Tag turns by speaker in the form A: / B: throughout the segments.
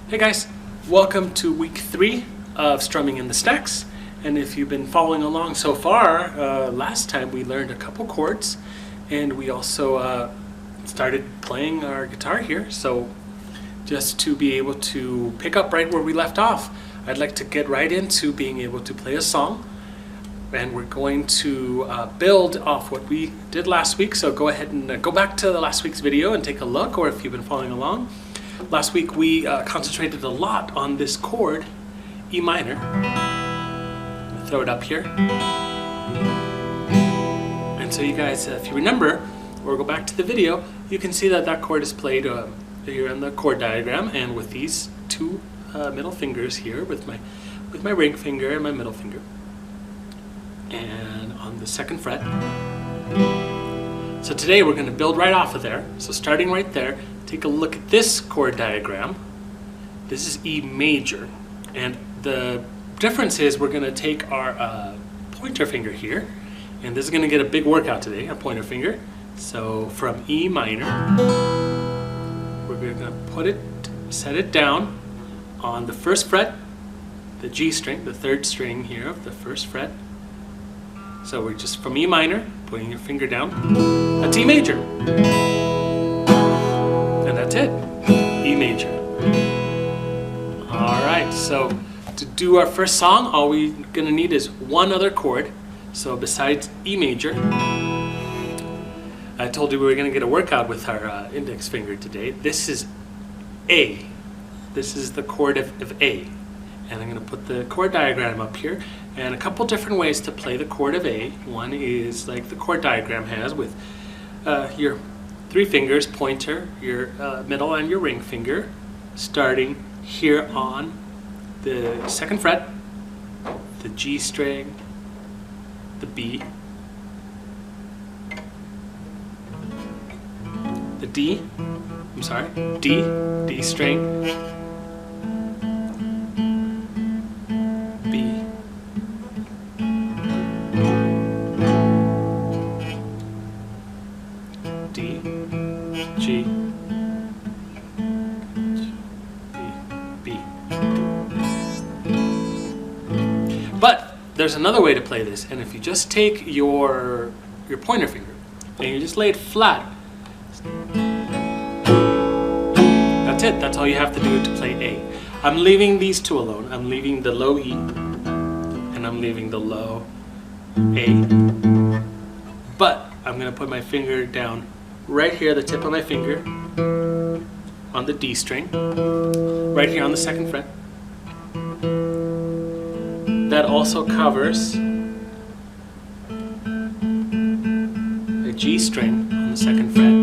A: Hey guys, welcome to week 3 of Strumming in the Stacks. And if you've been following along so far, last time we learned a couple chords and we also started playing our guitar here. So just to be able to pick up right where we left off, I'd like to get right into being able to play a song. And we're going to build off what we did last week. So go ahead and go back to the last week's video and take a look, or if you've been following along. Last week we concentrated a lot on this chord, E minor. Throw it up here. And so you guys, if you remember, or go back to the video, you can see that that chord is played here in the chord diagram, and with these two middle fingers here, with my ring finger and my middle finger, and on the 2nd fret. So today we're going to build right off of there. So starting right there, take a look at this chord diagram. This is E major, and the difference is we're going to take our pointer finger here, and this is going to get a big workout today, a pointer finger. So from E minor, we're going to set it down on the 1st fret, the G string, the 3rd string here of the 1st fret. So we're just from E minor, putting your finger down, that's E major. And that's it, E major. Alright, so to do our first song, all we're going to need is one other chord. So besides E major, I told you we were going to get a workout with our index finger today. This is A. This is the chord of A. And I'm going to put the chord diagram up here, and a couple different ways to play the chord of A. One is like the chord diagram has, with your 3 fingers, pointer, your middle, and your ring finger, starting here on the 2nd fret, the G string, the B, the D, D string, B, D, G, B. But there's another way to play this, and if you just take your pointer finger and you just lay it flat, that's it. That's all you have to do to play A. I'm leaving these two alone. I'm leaving the low E and I'm leaving the low A. But I'm going to put my finger down right here, the tip of my finger, on the D string, right here on the 2nd fret. That also covers the G string on the 2nd fret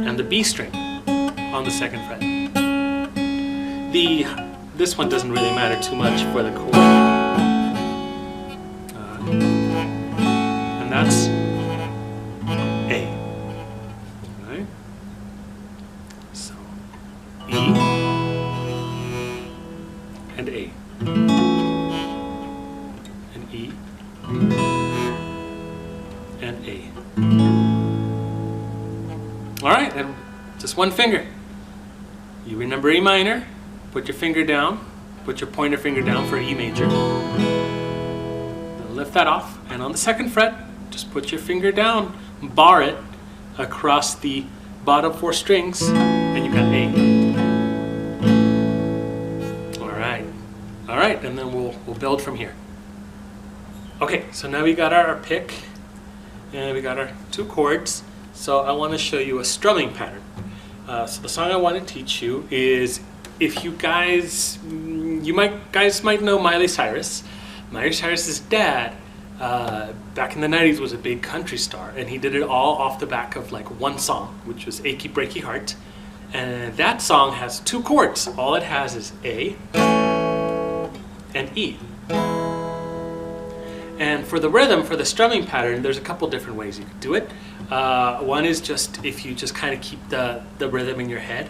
A: and the B string on the 2nd fret. This one doesn't really matter too much for the chord. And that's A. Right? So E and A. And E and A. Alright, and just one finger. You remember E minor, put your finger down, put your pointer finger down for E major. Then lift that off, and on the 2nd fret, just put your finger down, bar it across the bottom 4 strings, and you got A. Alright, and then we'll build from here. Okay, so now we got our pick, and we got our 2 chords. So I want to show you a strumming pattern. So the song I want to teach you is, if you guys, guys might know Miley Cyrus. Miley Cyrus's dad, back in the 90s, was a big country star, and he did it all off the back of like one song, which was Achy Breaky Heart. And that song has 2 chords. All it has is A and E. And for the rhythm, for the strumming pattern, there's a couple different ways you could do it. One is just if you just kind of keep the rhythm in your head.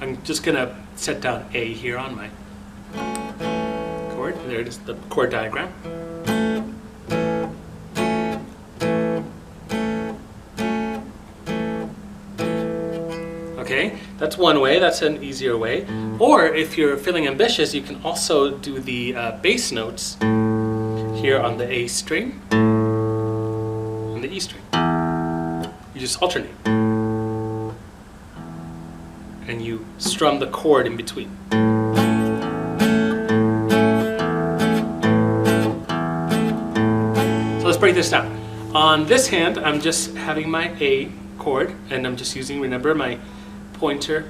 A: I'm just going to set down A here on my chord. There it is, the chord diagram. Okay, that's one way, that's an easier way. Or if you're feeling ambitious, you can also do the bass notes here on the A string and the E string. You just alternate. And you strum the chord in between. So let's break this down. On this hand, I'm just having my A chord, and I'm just using, remember, my pointer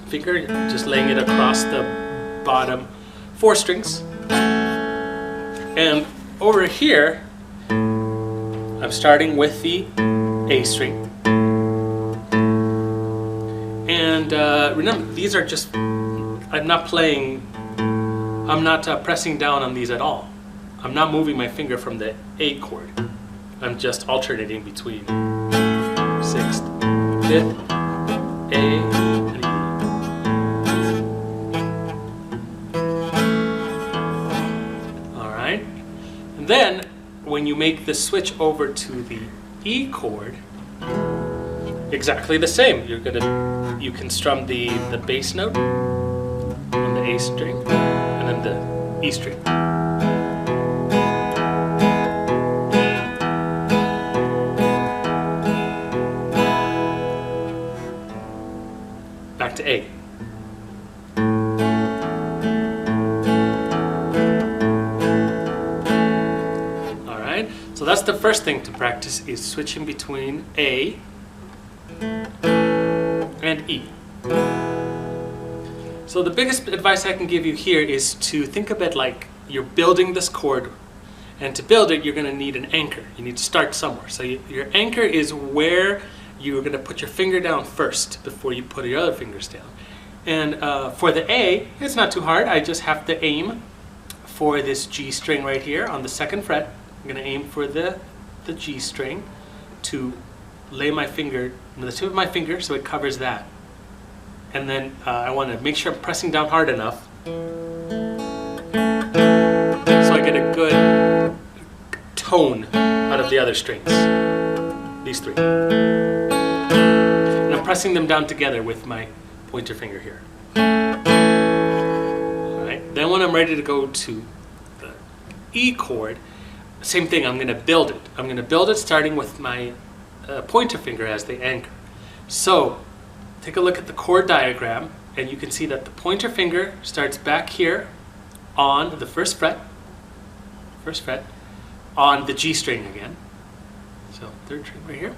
A: finger, just laying it across the bottom 4 strings. And over here, I'm starting with the A string. And remember, these are just, I'm not pressing down on these at all. I'm not moving my finger from the A chord. I'm just alternating between 6th, 5th, A, and E. Alright? And then, when you make the switch over to the E chord, exactly the same. You can strum the bass note on the A string and then the E string. Back to A. Alright, so that's the first thing to practice, is switching between A and E. So the biggest advice I can give you here is to think of it like you're building this chord, and to build it you're going to need an anchor. You need to start somewhere. So your anchor is where you're going to put your finger down first before you put your other fingers down. And for the A, it's not too hard. I just have to aim for this G string right here on the 2nd fret. I'm going to aim for the G string to lay my finger on the tip of my finger so it covers that. And then I want to make sure I'm pressing down hard enough so I get a good tone out of the other strings. These 3. And I'm pressing them down together with my pointer finger here. Alright, then when I'm ready to go to the E chord, same thing, I'm going to build it. I'm going to build it starting with my pointer finger as the anchor. So, take a look at the chord diagram, and you can see that the pointer finger starts back here on the 1st fret, on the G string again. So 3rd string right here.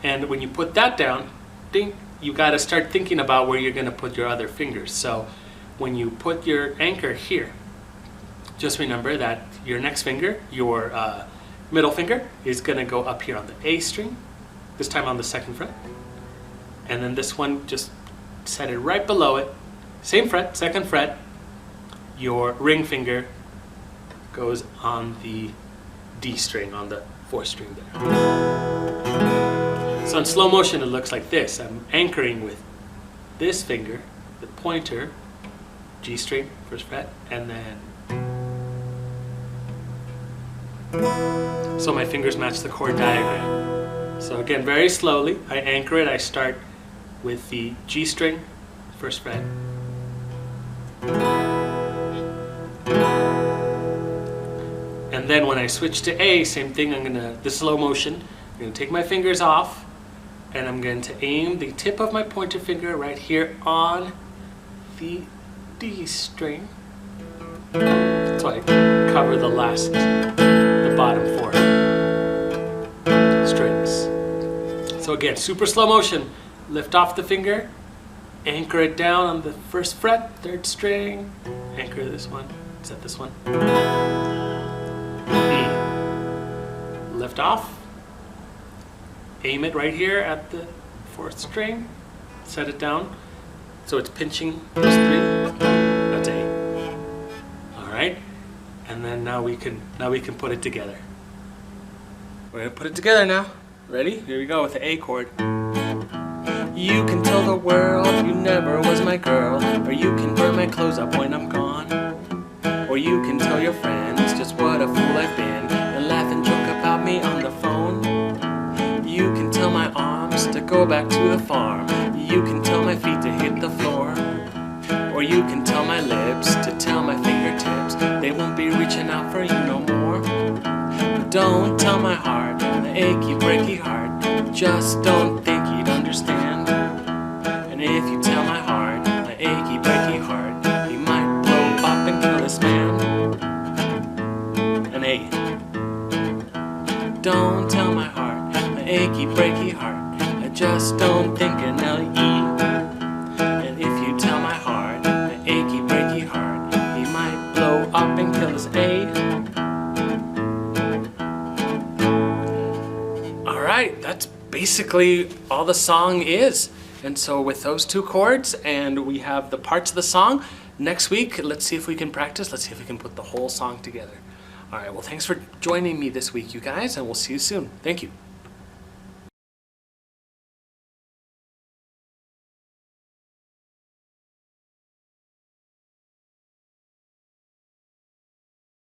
A: And when you put that down, ding, you got to start thinking about where you're going to put your other fingers. So when you put your anchor here, just remember that your next finger, your middle finger, is going to go up here on the A string, this time on the 2nd fret. And then this one, just set it right below it. Same fret, 2nd fret. Your ring finger goes on the D string, on the 4th string there. So in slow motion it looks like this. I'm anchoring with this finger, the pointer, G string, 1st fret, and then so my fingers match the chord diagram. So again, very slowly, I anchor it. I start with the G string, 1st fret. And then when I switch to A, same thing, the slow motion, I'm going to take my fingers off, and I'm going to aim the tip of my pointer finger right here on the D string. So I cover the bottom 4 strings. So again, super slow motion. Lift off the finger, anchor it down on the 1st fret, 3rd string, anchor this one, set this one. E. Lift off, aim it right here at the 4th string, set it down so it's pinching those 3. That's A. Alright? And then now we can put it together. We're gonna put it together now. Ready? Here we go with the A chord. You can tell the world you never was my girl, or you can burn my clothes up when I'm gone, or you can tell your friends just what a fool I've been and laugh and joke about me on the phone. You can tell my arms to go back to the farm. You you can tell my feet to hit the floor, or you can tell my lips to tell my fingertips they won't be reaching out for you no more. But don't tell my heart, my achy breaky heart, just don't think you'd understand. And if you tell my heart, my achy breaky heart, he might blow up and kill this man. And hey, don't tell my heart, my achy breaky heart, I just don't think an L-E. And if you tell my heart, my achy breaky heart, he might blow up and kill his A. Alright, that's basically all the song is. And so with those two chords, and we have the parts of the song, next week, let's see if we can practice. Let's see if we can put the whole song together. All right, well, thanks for joining me this week, you guys, and we'll see you soon. Thank you.